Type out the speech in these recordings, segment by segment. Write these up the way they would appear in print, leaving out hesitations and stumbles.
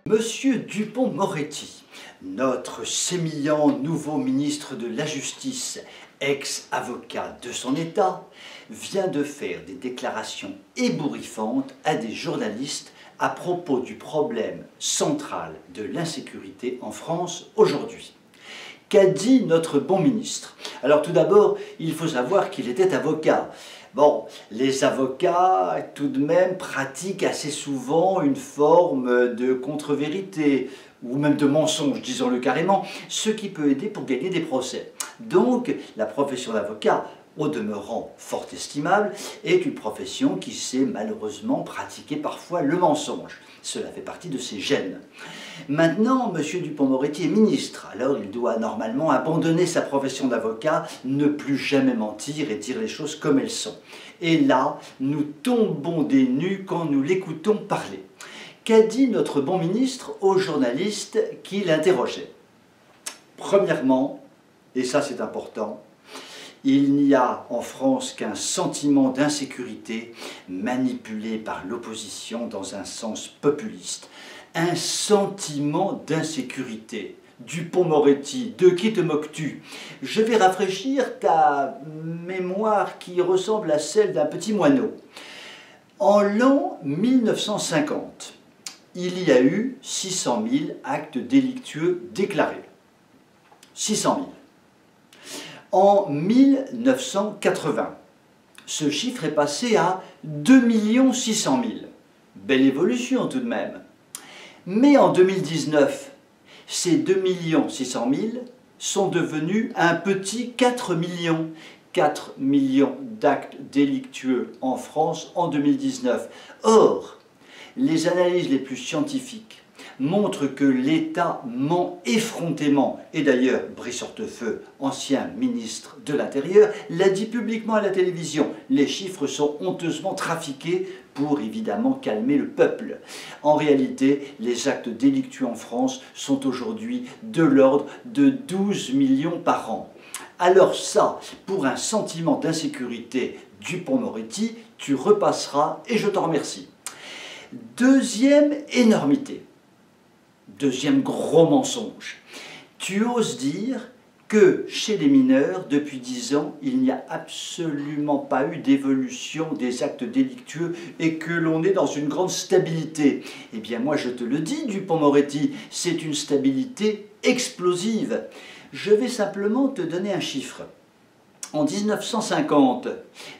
Monsieur Dupond-Moretti, notre sémillant nouveau ministre de la Justice, ex-avocat de son État, vient de faire des déclarations ébouriffantes à des journalistes à propos du problème central de l'insécurité en France aujourd'hui. Qu'a dit notre bon ministre? Alors tout d'abord, il faut savoir qu'il était avocat. Bon, les avocats, tout de même, pratiquent assez souvent une forme de contre-vérité, ou même de mensonge, disons-le carrément, ce qui peut aider pour gagner des procès. Donc, la profession d'avocat, au demeurant fort estimable, est une profession qui sait malheureusement pratiquer parfois le mensonge. Cela fait partie de ses gènes. Maintenant, M. Dupond-Moretti est ministre, alors il doit normalement abandonner sa profession d'avocat, ne plus jamais mentir et dire les choses comme elles sont. Et là, nous tombons des nues quand nous l'écoutons parler. Qu'a dit notre bon ministre aux journalistes qui l'interrogeaient? Premièrement, et ça c'est important, il n'y a en France qu'un sentiment d'insécurité manipulé par l'opposition dans un sens populiste. Un sentiment d'insécurité. Dupond-Moretti, de qui te moques-tu? Je vais rafraîchir ta mémoire qui ressemble à celle d'un petit moineau. En l'an 1950, il y a eu 600 000 actes délictueux déclarés. 600 000. En 1980, ce chiffre est passé à 2 600 000. Belle évolution tout de même. Mais en 2019, ces 2 600 000 sont devenus un petit 4 millions. 4 millions d'actes délictueux en France en 2019. Or, les analyses les plus scientifiques montrent que l'État ment effrontément, et d'ailleurs Brice Hortefeux, ancien ministre de l'Intérieur, l'a dit publiquement à la télévision. Les chiffres sont honteusement trafiqués pour évidemment calmer le peuple. En réalité, les actes délictueux en France sont aujourd'hui de l'ordre de 12 millions par an. Alors ça, pour un sentiment d'insécurité Dupond-Moretti, tu repasseras et je t'en remercie. Deuxième énormité. Deuxième gros mensonge, tu oses dire que chez les mineurs, depuis 10 ans, il n'y a absolument pas eu d'évolution des actes délictueux et que l'on est dans une grande stabilité. Eh bien moi je te le dis, Dupond-Moretti, c'est une stabilité explosive. Je vais simplement te donner un chiffre. En 1950,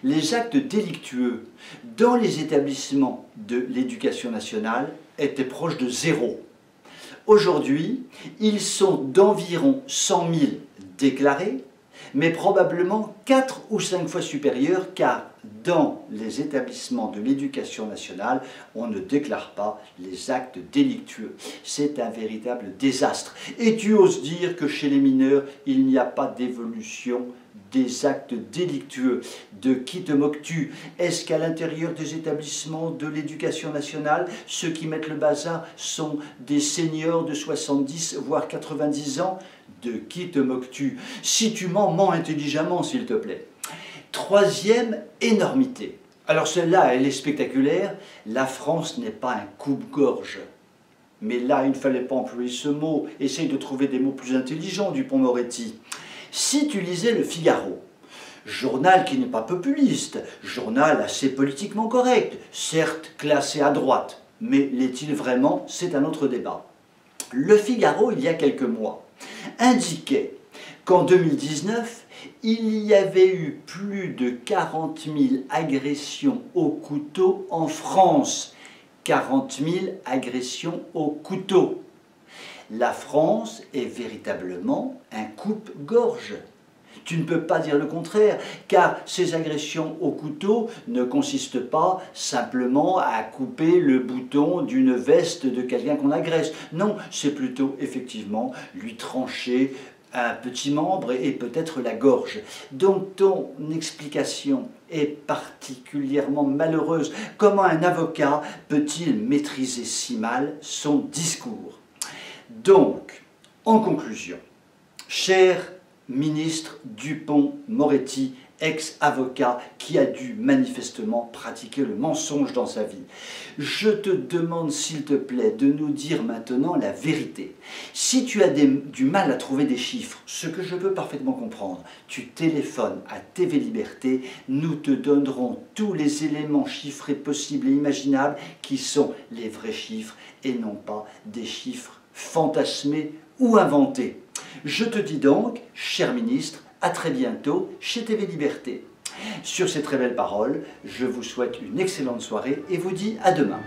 les actes délictueux dans les établissements de l'éducation nationale étaient proches de zéro. Aujourd'hui, ils sont d'environ 100 000 déclarés, mais probablement 4 ou 5 fois supérieurs, car dans les établissements de l'éducation nationale, on ne déclare pas les actes délictueux. C'est un véritable désastre. Et tu oses dire que chez les mineurs, il n'y a pas d'évolution des actes délictueux. De qui te moques-tu? Est-ce qu'à l'intérieur des établissements de l'éducation nationale, ceux qui mettent le bazar sont des seniors de 70 voire 90 ans? De qui te moques-tu? Si tu mens, mens intelligemment s'il te plaît. Troisième énormité. Alors celle-là, elle est spectaculaire. La France n'est pas un coupe-gorge. Mais là, il ne fallait pas employer ce mot. Essaye de trouver des mots plus intelligents, Dupond-Moretti. Si tu lisais Le Figaro, journal qui n'est pas populiste, journal assez politiquement correct, certes classé à droite, mais l'est-il vraiment? C'est un autre débat. Le Figaro, il y a quelques mois, indiquait qu'en 2019, il y avait eu plus de 40 000 agressions au couteau en France. 40 000 agressions au couteau. La France est véritablement un coupe-gorge. Tu ne peux pas dire le contraire, car ces agressions au couteau ne consistent pas simplement à couper le bouton d'une veste de quelqu'un qu'on agresse. Non, c'est plutôt effectivement lui trancher un petit membre et peut-être la gorge. Donc ton explication est particulièrement malheureuse. Comment un avocat peut-il maîtriser si mal son discours? Donc, en conclusion, cher ministre Dupond-Moretti, ex-avocat qui a dû manifestement pratiquer le mensonge dans sa vie. Je te demande s'il te plaît de nous dire maintenant la vérité. Si tu as du mal à trouver des chiffres, ce que je peux parfaitement comprendre, tu téléphones à TV Liberté, nous te donnerons tous les éléments chiffrés possibles et imaginables qui sont les vrais chiffres et non pas des chiffres fantasmés ou inventés. Je te dis donc, cher ministre, à très bientôt chez TV Liberté. Sur ces très belles paroles, je vous souhaite une excellente soirée et vous dis à demain.